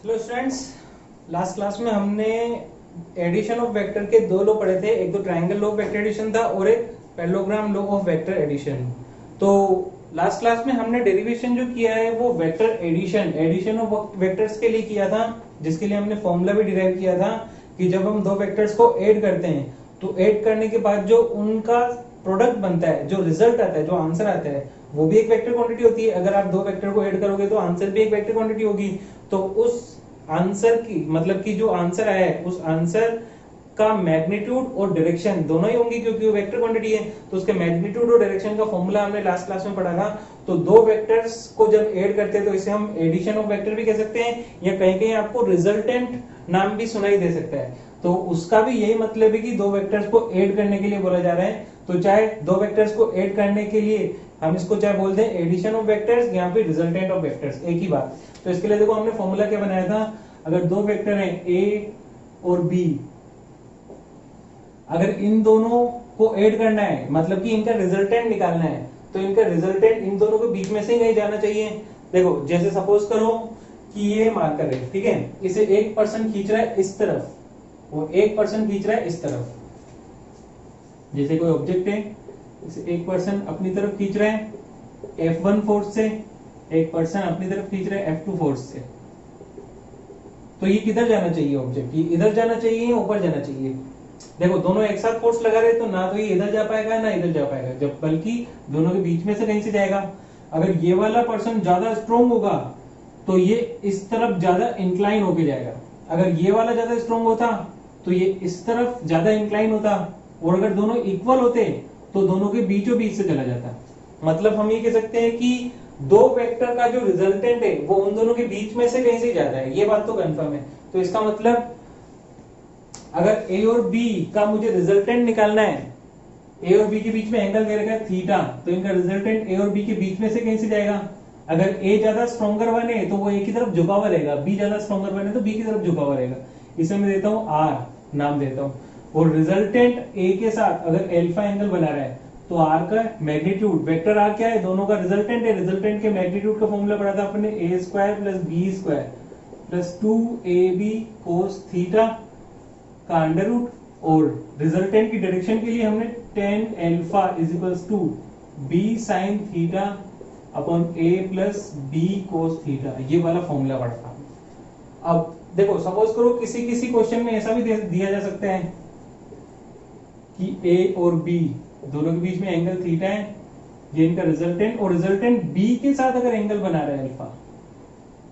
Hello students, last class में हमने addition of vector के दो लॉ पढ़े थे। एक तो triangle law of vector addition था और एक parallelogram law of vector addition. तो लास्ट क्लास में हमने डेरिवेशन जो किया है वो वेक्टर एडिशन ऑफ वेक्टर्स के लिए किया था, जिसके लिए हमने फॉर्मूला भी डिराइव किया था कि जब हम दो वेक्टर्स को ऐड करते हैं तो ऐड करने के बाद जो उनका प्रोडक्ट बनता है, जो रिजल्ट आता है, जो आंसर आता है, वो भी एक वेक्टर क्वांटिटी होती है। अगर आप दो वेक्टर को ऐड करोगे तो आंसर भी एक वेक्टर क्वांटिटी होगी। तो उस आंसर की मतलब कि जो आंसर आया है उस आंसर का मैग्नीट्यूड और डायरेक्शन दोनों ही होंगे, क्योंकि वो वेक्टर क्वांटिटी है। तो उसके मैग्नीट्यूड और डायरेक्शन का फॉर्मूला हमने लास्ट क्लास में पढ़ा था। तो दो वेक्टर्स को जब ऐड करते हैं तो इसे हम एडिशन ऑफ वेक्टर भी कह सकते हैं, या कहीं कहीं आपको रिजल्टेंट नाम भी सुनाई दे सकता है। तो उसका भी यही मतलब है कि दो वेक्टर्स को ऐड करने के लिए बोला जा रहा है। तो चाहे दो वेक्टर्स को ऐड करने के लिए हम इसको चाहे बोलते हैं एडिशन ऑफ वेक्टर्स या फिर रिजल्टेंट ऑफ वेक्टर्स, एक ही बात। तो इसके लिए देखो हमने फॉर्मूला क्या बनाया था। अगर दो वेक्टर हैं ए और बी, अगर इन दोनों को ऐड करना है मतलब कि इनका रिजल्टेंट निकालना है, तो इनका रिजल्टेंट इन दोनों के बीच में से ही नहीं जाना चाहिए। देखो जैसे सपोज करो कि ये मार्कर है, ठीक है, इसे एक पर्सन खींच रहा है इस तरफ, वो एक पर्सन खींच रहा है इस तरफ। जैसे कोई ऑब्जेक्ट है, इसे एक पर्सन अपनी तरफ खींच रहा है F1 फोर्स से, एक पर्सन अपनी तरफ खींच रहा है F2 फोर्स से। तो ये किधर जाना चाहिए ऑब्जेक्ट? ये इधर जाना चाहिए या ऊपर जाना चाहिए? देखो दोनों एक साथ फोर्स लगा रहे तो ना तो ये इधर जा पाएगा ना इधर जा पाएगा, जब बल्कि दोनों के बीच में से कहीं से जाएगा। अगर ये वाला पर्सन ज्यादा स्ट्रोंग होगा तो ये इस तरफ ज्यादा इंक्लाइन होके जाएगा। अगर ये वाला ज्यादा स्ट्रोंग होता तो ये इस तरफ ज्यादा इंक्लाइन होता, और अगर दोनों इक्वल होते तो दोनों के बीचों बीच से चला जाता। मतलब हम ये कह सकते हैं कि दो वेक्टर का जो रिजल्टेंट है वो उन दोनों के बीच में से कहीं से जाता है, ये बात तो कंफर्म है। तो इसका मतलब अगर ए और बी का मुझे रिजल्टेंट निकालना है, ए और बी के बीच में एंगल दे रखा है थीटा, तो इनका रिजल्टेंट ए और बी के बीच में से कहीं से जाएगा। अगर ए ज्यादा स्ट्रॉन्गर वन है तो वो ए की तरफ झुका हुआ रहेगा, बी ज्यादा स्ट्रॉन्गर वन है तो बी की तरफ झुका हुआ रहेगा। इसे मैं देता हूं आर, नाम देता हूं। और रिजल्टेंट ए के साथ अगर एल्फा एंगल बना रहा है तो आर का मैग्नीट्यूड, वेक्टर आर क्या है, दोनों का रिजल्टेंट है। रिजल्टेंट के मैग्नीट्यूड का फॉर्मूला पढ़ा था अपने, a square plus B square plus 2ab cos theta का अंडर रूट। और रिजल्टेंट की डायरेक्शन के लिए हमने tan alpha is equals to b sine theta upon a plus b cos theta, ये वाला फॉर्मूला पढ़ा था। अब देखो सपोज करो किसी किसी क्वेश्चन में ऐसा भी दिया जा सकता है कि ए और बी दोनों के बीच में एंगल थीटा है, ये इनका रिजल्टेंट, और रिजल्टेंट बी के साथ अगर एंगल बना रहा है अल्फा,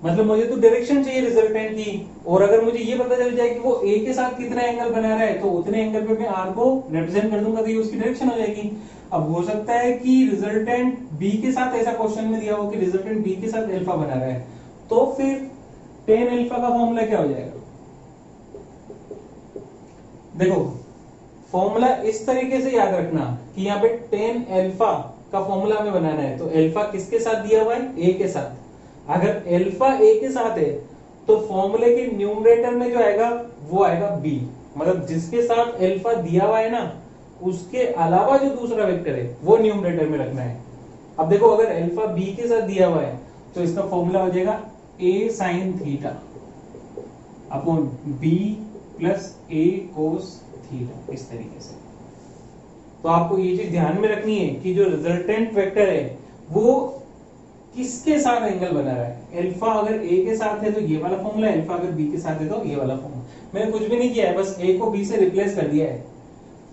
मतलब मुझे तो डायरेक्शन चाहिए रिजल्टेंट की, और अगर मुझे ये पता चल जाए कि वो ए के साथ कितना एंगल बना रहा है तो उतने एंगल पे मैं आर को रिप्रेजेंट कर दूंगा तो ये उसकी डायरेक्शन हो जाएगी। अब हो सकता है कि रिजल्टेंट बी के साथ ऐसा क्वेश्चन में दिया हो कि रिजल्टेंट बी के साथ अल्फा बना रहा है, तो फिर tan अल्फा का फॉर्मूला क्या हो जाएगा? देखो फॉर्मूला इस तरीके से याद रखना कि यहाँ पे tan अल्फा का फॉर्मूला हमें बनाना है, तो अल्फा किसके साथ दिया हुआ है? ए के साथ। अगर अल्फा ए के साथ है तो फॉर्मूले के न्यूमरेटर में जो आएगा वो आएगा बी, मतलब जिसके साथ अल्फा दिया हुआ है ना उसके अलावा जो दूसरा वेक्टर है वो न्यूमरेटर में रखना है। अब देखो अगर अल्फा बी के साथ दिया हुआ है तो इसका फॉर्मूला हो जाएगा a sine theta upon b plus a cos theta, इस तरीके से। तो आपको ये चीज ध्यान में रखनी है कि जो रिजल्टेंट वेक्टर है वो किसके साथ एंगल बना रहा है। अल्फा अगर ए के साथ है तो ये वाला फॉर्मूला, अल्फा अगर बी के साथ है तो ये वाला फॉर्मूला। मैंने कुछ भी नहीं किया है, बस ए को बी से रिप्लेस कर दिया है।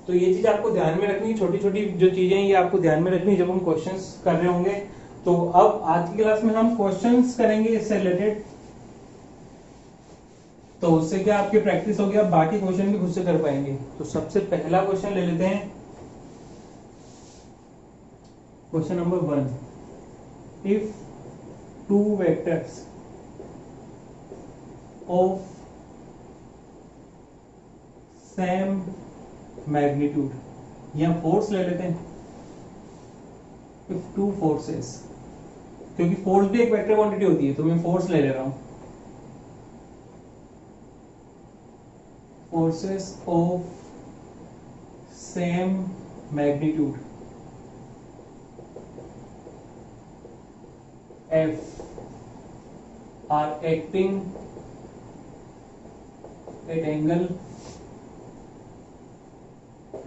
तो ये चीज आपको ध्यान में रखनी है, छोटी छोटी जो चीजें हैं ये आपको ध्यान में रखनी है जब हम क्वेश्चंस कर रहे होंगे। तो अब आज की क्लास में हम क्वेश्चंस करेंगे इससे रिलेटेड, तो उससे क्या आपकी प्रैक्टिस होगी, आप बाकी क्वेश्चन भी खुद से कर पाएंगे। तो सबसे पहला क्वेश्चन ले लेते हैं, question number 1। If two vectors of same magnitude, या फोर्स ले लेते हैं, if two forces, क्योंकि फोर्स भी एक वेक्टर क्वांटिटी होती है तो मैं फोर्स ले रहा हूं, forces of same magnitude F are acting at angle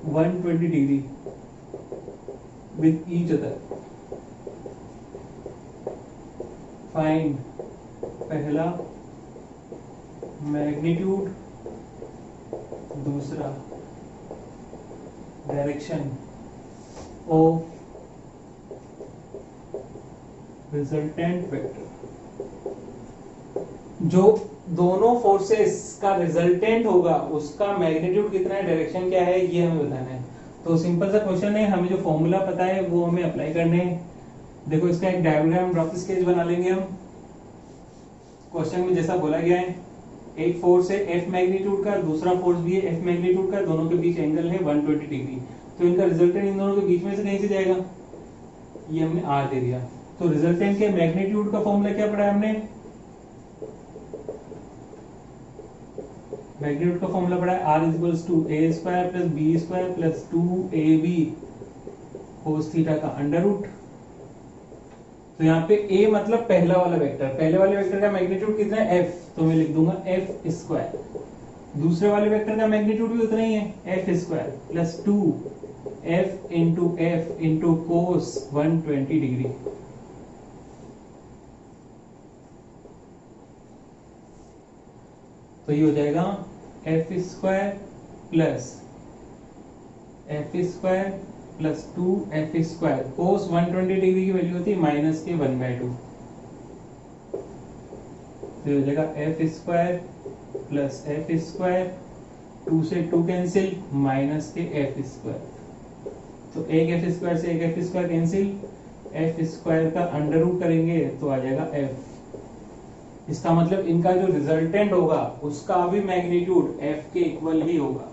120 degree with each other. Find पहला मैग्नीट्यूड, दूसरा डायरेक्शन ऑफ रिजल्टेंट वेक्टर। जो दोनों फोर्सेस का रिजल्टेंट होगा उसका मैग्नीट्यूड कितना है, डायरेक्शन क्या है, ये हमें बताना है। तो सिंपल सा क्वेश्चन है, हमें जो फॉर्मूला पता है वो हमें अप्लाई करने हैं। देखो इसका एक डायग्राम रफ स्केच बना लेंगे हम। क्वेश्चन में जैसा बोला गया है, एक फोर्स है एफ मैग्नीट्यूड का, दूसरा फोर्स भी है एफ मैग्नीट्यूड का, दोनों के बीच एंगल है 120 डिग्री। तो इनका रिजल्टेंट इन दोनों के बीच में से कहीं से जाएगा, ये हमने आर दे दिया। तो रिजल्टेंट के मैग्नीट्यूड का फॉर्मूला क्या पढ़ा है हमने, मैग्नीट्यूड का फॉर्मूला पढ़ा है R equals to A square plus B square plus 2ab cos theta का अंडर रूट। तो यहाँ पे a मतलब पहला वाला वेक्टर, पहले वाले वेक्टर का मैग्नीट्यूड कितना है f, तो मैं लिख दूंगा f स्क्वायर। दूसरे वाले वेक्टर का मैग्नीट्यूड भी उतना ही है f square plus 2f into cos 120 degree. तो ये हो जाएगा f square plus 2f square, cos 120 degree की वैल्यू होती है माइनस के 1/2। तो हो जाएगा f square plus f square, 2 से 2 कैंसिल, माइनस के f स्क्वायर। तो एक f स्क्वायर से एक f square cancel, f square का अंडर रूट करेंगे तो आ जाएगा f। इसका मतलब इनका जो रिजल्टेंट होगा उसका भी मैग्नीट्यूड f के इक्वल ही होगा।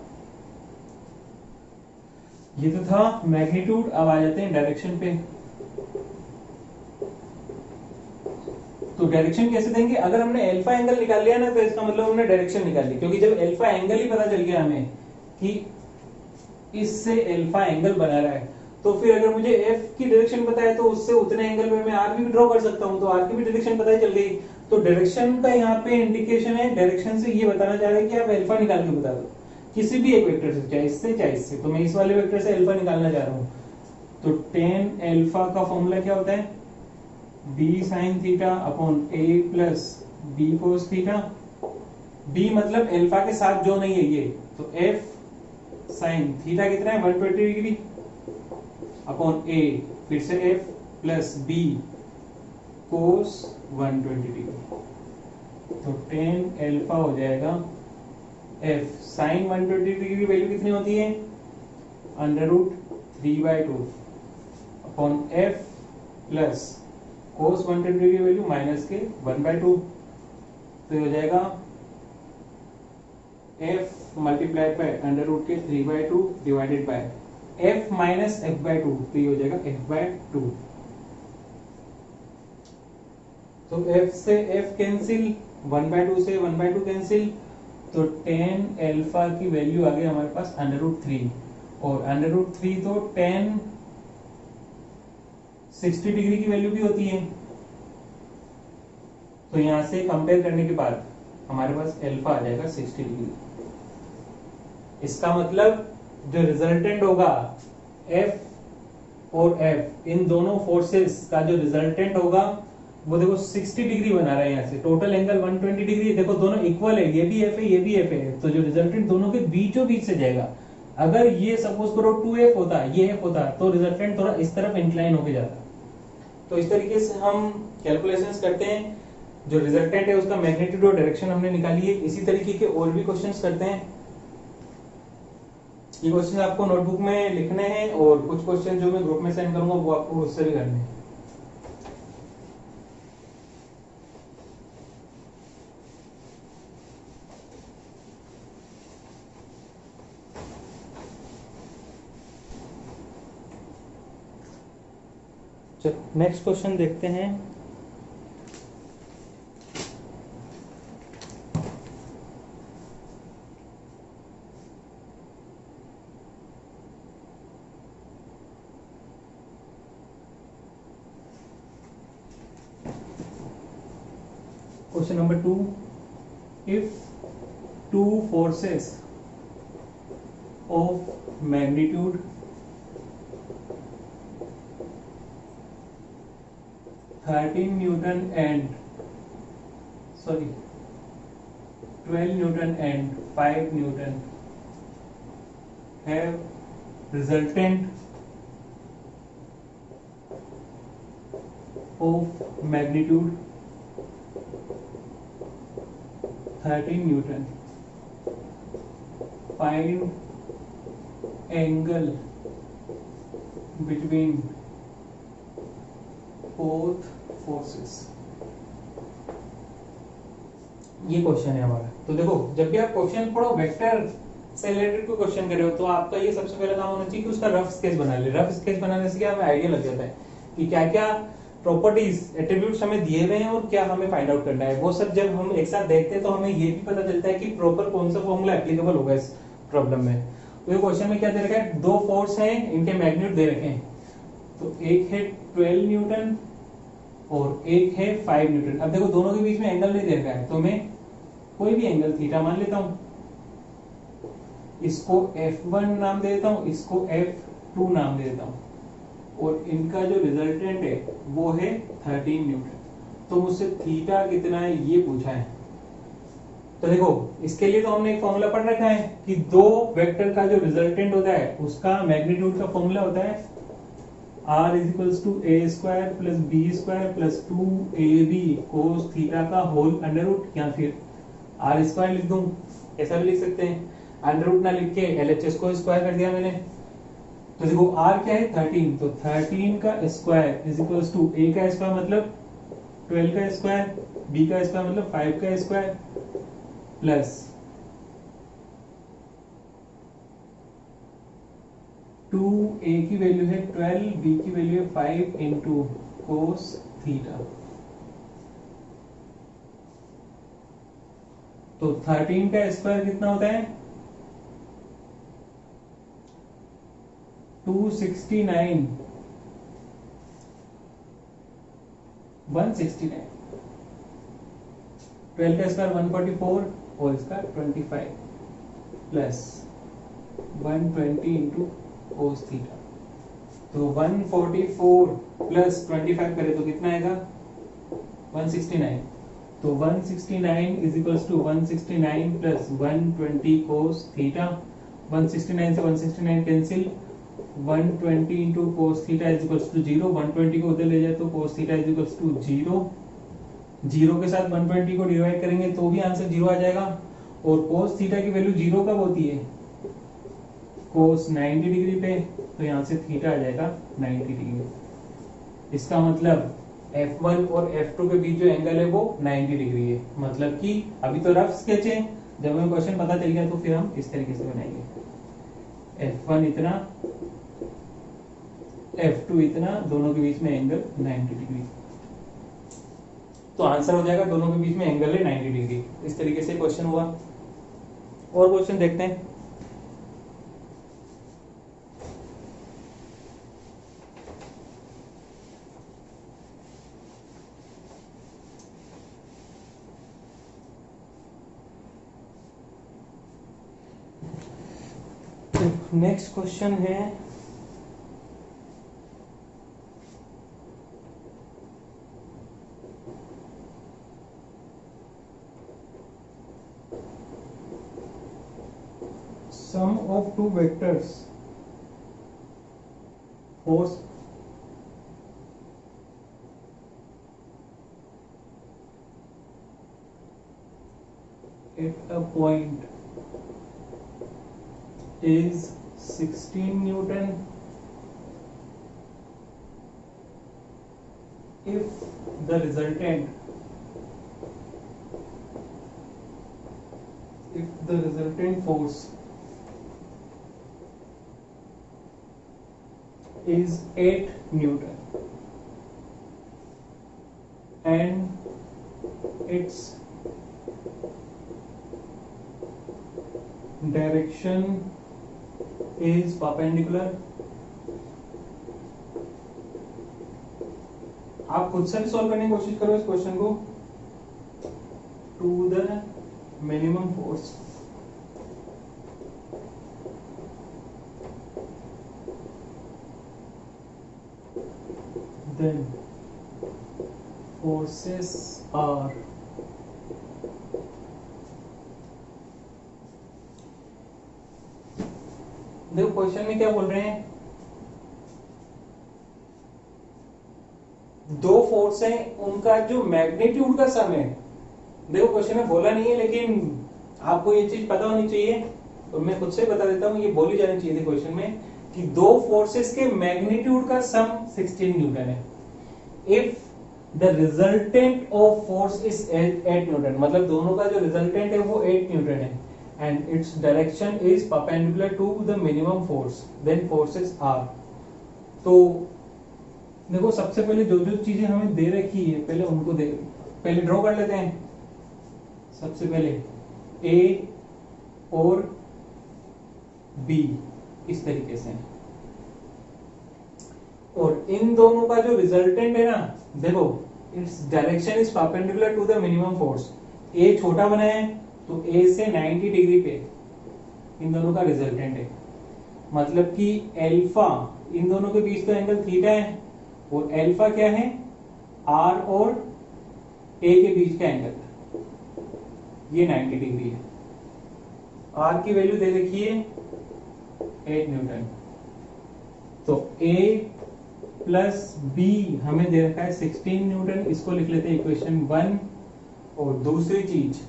ये तो था मैग्नीट्यूड। अब आ जाते हैं डायरेक्शन पे। तो डायरेक्शन कैसे देंगे, अगर हमने अल्फा एंगल निकाल लिया ना तो इसका मतलब हमने डायरेक्शन निकाल ली, क्योंकि जब अल्फा एंगल ही पता चल गया हमें कि इससे अल्फा एंगल बना रहा है, तो फिर अगर मुझे एफ की डायरेक्शन पता है तो उससे उतने एंगल में मैं आर भी ड्रॉ कर सकता हूं। तो आर की भी डायरेक्शन पता चल गई। तो डायरेक्शन का यहाँ पे इंडिकेशन है, डायरेक्शन से ये बताना चाह रहे हैं कि आप अल्फा निकाल के बता दो किसी भी एक वेक्टर से, चाहे इससे चाहे इससे। तो मैं इस वाले वेक्टर से अल्फा निकालना चाह रहा हूं। तो tan अल्फा का फॉर्मूला क्या होता है, b sin theta upon a plus b cos theta. b मतलब अल्फा के साथ जो नहीं है ये, तो f sin थीटा कितना है 120 डिग्री अपॉन a, फिर से f plus b cos 120 degree. तो tan अल्फा हो जाएगा f sin 120 डिग्री की वैल्यू कितनी होती है, under root 3/2 upon f plus cos 120 degree की वैल्यू माइनस के 1/2। तो ये हो जाएगा f multiplied by under root के 3/2 divided by f minus f/2। तो ये हो जाएगा f/2। तो f से f कैंसिल, 1/2 से 1/2 कैंसिल, तो tan अल्फा की वैल्यू आ गई हमारे पास अंडर रूट 3, और अंडर रूट 3 तो tan 60 डिग्री की वैल्यू भी होती है। तो यहां से कंपेयर करने के बाद हमारे पास अल्फा आ जाएगा 60 डिग्री। इसका मतलब जो रिजल्टेंट होगा F और F, इन दोनों फोर्सेस का जो रिजल्टेंट होगा वो देखो 60 डिग्री बना रहा है। यहाँ से टोटल एंगल 120 डिग्री, देखो दोनों इक्वल है, ये भी F है ये भी F है। तो जो रिजल्टेंट दोनों के बीचों बीच से जाएगा। अगर ये सपोज करो 2F होता, ये F होता, तो रिजल्टेंट थोड़ा इस तरफ इंक्लाइन होके जाता। तो इस तरीके से हम कैलकुलेशंस करते हैं। जो रिजल्टेंट है उसका मैग्नीट्यूड और डायरेक्शन हमने निकाली है। इसी तरीके के और भी क्वेश्चंस करते हैं। ये क्वेश्चन आपको नोटबुक में लिखने हैं और कुछ क्वेश्चन जो मैं ग्रुप में सेंड करूंगा वो आपको उससे भी करने हैं। चलो नेक्स्ट क्वेश्चन देखते हैं। Question number 2. If two forces of magnitude 13 Newton and 12 Newton and 5 Newton have resultant of magnitude 13 Newton. Find angle between both forces. ये क्वेश्चन है हमारा। तो देखो, जब भी आप क्वेश्चन पढ़ो वेक्टर से रिलेटेड कोई क्वेश्चन कर रहे हो तो आपका ये सबसे पहला काम होना चाहिए कि उसका रफ स्केच बना ले। रफ स्केच बनाने से क्या हमें आइडिया लग जाता है कि क्या क्या प्रॉपर्टीज एट्रीब्यूट्स हमें दिए हुए हैं और क्या हमें फाइंड आउट करना है। वो सब जब हम एक साथ देखते हैं तो हमें ये भी पता चलता है कि प्रॉपर कौन सा फॉर्मूला एप्लीकेबल होगा इस प्रॉब्लम में। तो ये क्वेश्चन में क्या दे रखा है, दो फोर्स हैं, इनके मैग्नीट्यूड दे रखे हैं। तो एक है 12 न्यूटन और एक है 5 न्यूटन। अब देखो दोनों के बीच में एंगल नहीं दे रखा है, तो मैं कोई भी एंगल थीटा मान लेता हूं, इसको F1 नाम दे देता हूं, इसको F2 नाम दे देता हूं, और इनका जो रिजल्टेंट है वो है 13 न्यूटन। तो मुझसे थीटा कितना है ये पूछा है। तो देखो इसके लिए तो हमने एक फॉर्मूला पढ़ रखा है कि दो वेक्टर का जो रिजल्टेंट होता है उसका मैग्नीट्यूड का फॉर्मूला होता है r is equals to a square plus b square plus 2ab cos theta का होल अंडर रूट, या फिर r स्क्वायर लिख दूं, ऐसा भी लिख सकते हैं। अंडर रूट ना लिख के LHS को स्क्वायर कर दिया मैंने। तो देखो r क्या है 13, तो 13 का square is equals to a का स्क्वायर मतलब 12 का स्क्वायर, b का स्क्वायर मतलब 5 का स्क्वायर, प्लस 2a की वैल्यू है 12, b की वैल्यू है 5 इंटू कोस थीटा। तो 13 का स्क्वायर कितना होता है 269, 169, 12 का स्क्वायर 144 और इसका 25 प्लस 120 इंटू कोस थीटा। तो 144 प्लस 25 करें तो कितना आएगा 169। तो 169 is equals to 169 plus 120 cos theta. 169 से 169 cancel, 120 into cos theta is equals to 0। 120 को उधर ले जाए तो cos theta is equals to 0। 0 के साथ 120 को डिवाइड करेंगे तो भी आंसर 0 आ जाएगा। और कोस थीटा की वैल्यू 0 कब होती है, कोस 90 डिग्री पे, तो यहाँ से थीटा आ जाएगा 90 डिग्री। इसका मतलब F1 और F2 के बीच जो एंगल है वो 90 डिग्री है। मतलब कि अभी तो रफ स्केच है, जब हमें क्वेश्चन पता चल गया तो फिर हम इस तरीके से बनाएंगे। F1 इतना, F2 इतना, दोनों के बीच में एंगल 90 डिग्री। तो आंसर हो जाएगा दोनों के बीच में एंगल है 90 डिग्री। इस तरीके से क्वेश्चन हुआ। और क्वेश्चन देखते हैं। नेक्स्ट क्वेश्चन है sum of two vectors force at a point is 16 Newton if the resultant force is 8 Newton and its direction is perpendicular। आप खुद से भी सॉल्व करने की कोशिश करो इस क्वेश्चन को। To the minimum force then forces are देखो क्वेश्चन में क्या बोल रहे हैं, दो फोर्स हैं, उनका जो मैग्नीट्यूड का सम है। देखो क्वेश्चन में बोला नहीं है, लेकिन आपको ये चीज पता होनी चाहिए, तो मैं खुद से बता देता हूँ, ये बोली जानी चाहिए थी क्वेश्चन में कि दो फोर्सेस के मैग्नीट्यूड का सम 16 न्यूटन है। If the resultant of force is 8 Newton, मतलब दोनों का जो रिजल्टेंट है वो 8 न्यूटन है, and its direction is perpendicular to the minimum force, then forces are. तो देखो सबसे पहले जो जो चीजें हमें दे रखी है पहले उनको पहले ड्रॉ कर लेते हैं। सबसे पहले ए और बी इस तरीके से, और इन दोनों का जो रिजल्टेंट है ना, देखो its direction is perpendicular to the minimum force. ए छोटा बना है तो ए से 90 डिग्री पे इन दोनों का रिजल्टेंट है, मतलब कि एल्फा, इन दोनों के बीच तो एंगल थीटा है, और एल्फा क्या है, आर और ए के बीच का एंगल, ये 90 डिग्री है। आर की वैल्यू दे रखी है 8 न्यूटन, तो ए प्लस बी हमें दे रखा है 16 न्यूटन, इसको लिख लेते हैं इक्वेशन 1। और दूसरी चीज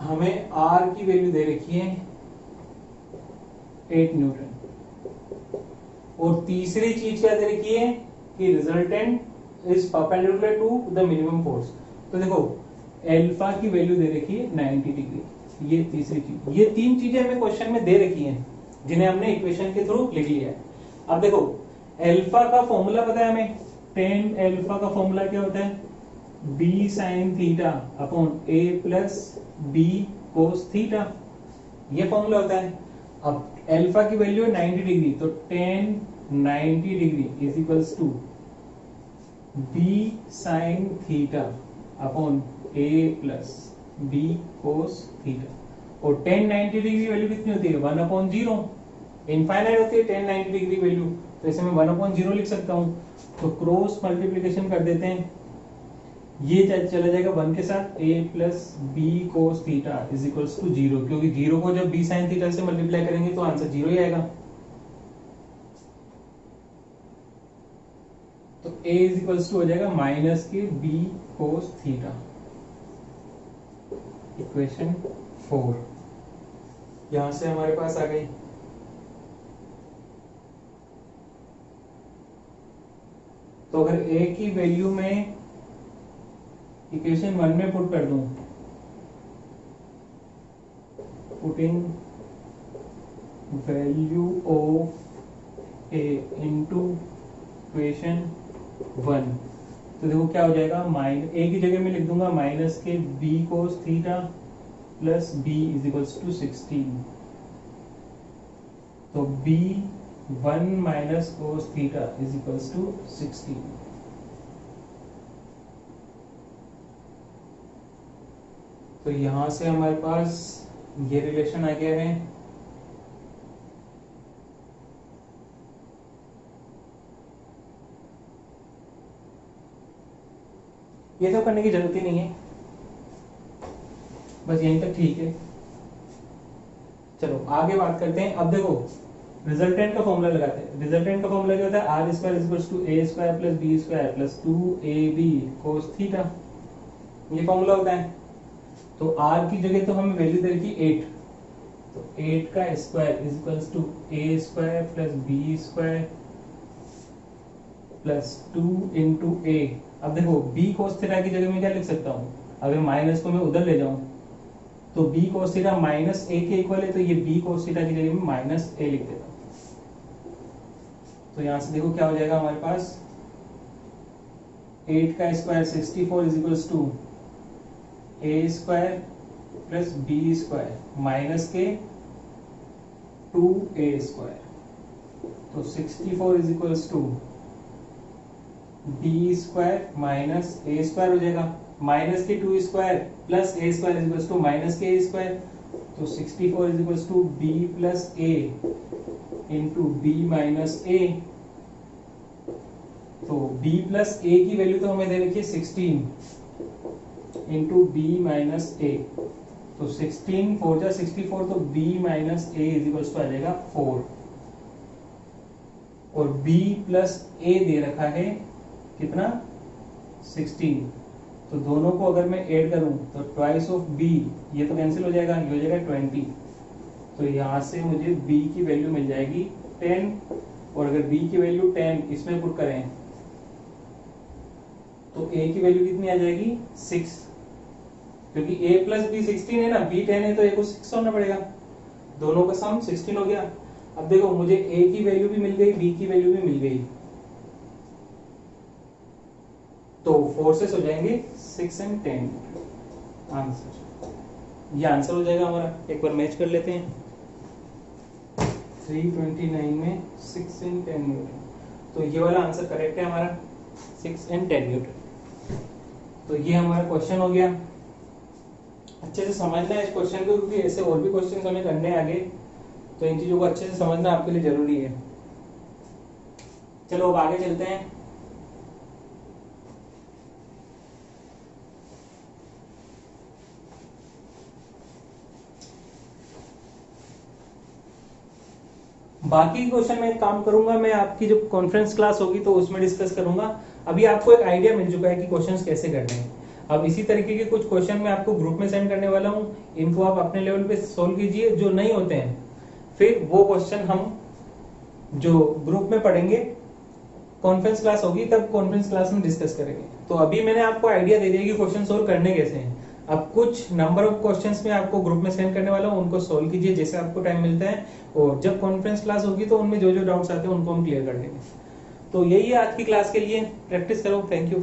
हमें आर की वैल्यू दे रखी है 8 न्यूटन, और तीसरी चीज क्या दे रखी है कि resultant is perpendicular to the minimum force. तो देखो एल्फा की वैल्यू दे रखी है 90 डिग्री, ये तीसरी चीज, ये तीन चीजें हमें क्वेश्चन में दे रखी हैं जिन्हें हमने इक्वेशन के थ्रू लिख लिया है। अब देखो एल्फा का फॉर्मूला पता है हमें, टेन एल्फा का फॉर्मूला क्या होता है, B sine theta upon a plus b cos theta, ये फॉर्मूला होता है। अब एल्फा की वैल्यू है 90 डिग्री, तो tan 90 degree is equals to b sine theta upon a plus b cos theta, और 10 90 डिग्री वैल्यू कितनी होती है, 1/0, इनफाइनाइट होती है 10 90 डिग्री वैल्यू, तो इसे मैं 1/0 लिख सकता हूं। तो क्रॉस मल्टीप्लिकेशन कर देते हैं, ये चला जाएगा 1 के साथ, a plus b cos theta is equals to 0, क्योंकि 0 को जब b साइन थीटा से मल्टीप्लाई करेंगे तो आंसर 0 ही आएगा। तो a इज इक्वल्स टू हो जाएगा माइनस के b कोस थीटा, इक्वेशन 4 यहां से हमारे पास आ गई। तो अगर a की वैल्यू में इक्वेशन 1 में पुट कर दूं, putting value of a into equation 1, तो देखो क्या हो जाएगा, a की जगह में लिख दूंगा माइनस के b cos theta plus b is equals to 16, तो b 1 minus cos theta is equals to 16। तो यहां से हमारे पास ये रिलेशन आ गया है। ये तो करने की जरूरत ही नहीं है, बस यहीं तक ठीक है। चलो आगे बात करते हैं। अब देखो रिजल्टेंट का फॉर्मूला लगाते हैं। रिजल्टेंट का फॉर्मूला क्या होता है, R square is equals to A square plus B square plus 2ab cos theta, ये फॉर्मूला होता है। तो r की जगह तो हमें वैल्यू दे रखी 8, तो 8 का square is equals to a square plus b square plus 2 into a। अब देखो b cos थीटा की जगह में क्या लिख सकता हूँ, अगर माइनस को मैं उधर ले जाऊं तो b cos theta minus a के इक्वल है, तो ये b cos थीटा की जगह में माइनस a लिख देता हूँ। तो यहां से देखो क्या हो जाएगा हमारे पास, 8 का square 64 is equals to a square plus b square minus के 2a स्क्वायर, तो 64 is equals to b square minus a square हो जाएगा, माइनस के 2 square plus a square is equals to minus के a स्क्वायर, तो 64 is equals to b plus a into b minus a, तो b plus ए की value तो हमें दे रखी है 16 इंटू बी माइनस ए, तो 16 4 जा 64, तो b minus a is equal to आ जाएगा 4, और b प्लस ए दे रखा है कितना 16, तो दोनों को अगर मैं ऐड करूं तो ट्वाइस ऑफ b, ये तो कैंसिल हो जाएगा, ये हो जाएगा 20, तो यहाँ से मुझे b की वैल्यू मिल जाएगी 10, और अगर b की वैल्यू 10 इसमें पुट करें तो a की वैल्यू कितनी आ जाएगी 6, क्योंकि a प्लस b 16 है ना, b 10 है तो a को 6 होना पड़ेगा, दोनों का सम 16 हो गया। अब देखो मुझे a की वैल्यू भी मिल गई, b की वैल्यू भी मिल गई, तो फोर्सेस हो जाएंगे 6 एंड 10 आंसर, ये आंसर हो जाएगा हमारा। एक बार मैच कर लेते हैं, 329 में 6 एंड 10 न्यूटन, तो ये वाला आंसर करेक्ट है हमारा 6 एंड 10 न्यूटन। तो ये हमारा क्वेश्चन हो गया, अच्छे से समझना है इस क्वेश्चन को, क्योंकि ऐसे और भी क्वेश्चन हमें करने आगे, तो इन चीजों को अच्छे से समझना आपके लिए जरूरी है। चलो अब आगे चलते हैं। बाकी क्वेश्चन में एक काम करूंगा, मैं आपकी जो कॉन्फ्रेंस क्लास होगी तो उसमें डिस्कस करूंगा। अभी आपको एक आइडिया मिल चुका है कि क्वेश्चंस कैसे करने हैं। अब इसी तरीके के कुछ क्वेश्चन मैं आपको ग्रुप में सेंड करने वाला हूं, इनको आप अपने लेवल पे सोल्व कीजिए, जो नहीं होते हैं फिर वो क्वेश्चन हम जो ग्रुप में पढ़ेंगे, कॉन्फ्रेंस क्लास होगी तब कॉन्फ्रेंस क्लास में डिस्कस करेंगे। तो अभी मैंने आपको आइडिया दे दिया कि क्वेश्चन सोल्व करने कैसे हैं। अब कुछ नंबर ऑफ क्वेश्चंस में आपको ग्रुप में सेंड करने वाला हूं, उनको सोल्व कीजिए जैसे आपको टाइम मिलता है, और जब कॉन्फ्रेंस क्लास होगी तो उनमें जो जो डाउट्स आते हैं उनको हम क्लियर कर देंगे। तो यही है आज की क्लास के लिए, प्रैक्टिस करो। Thank you.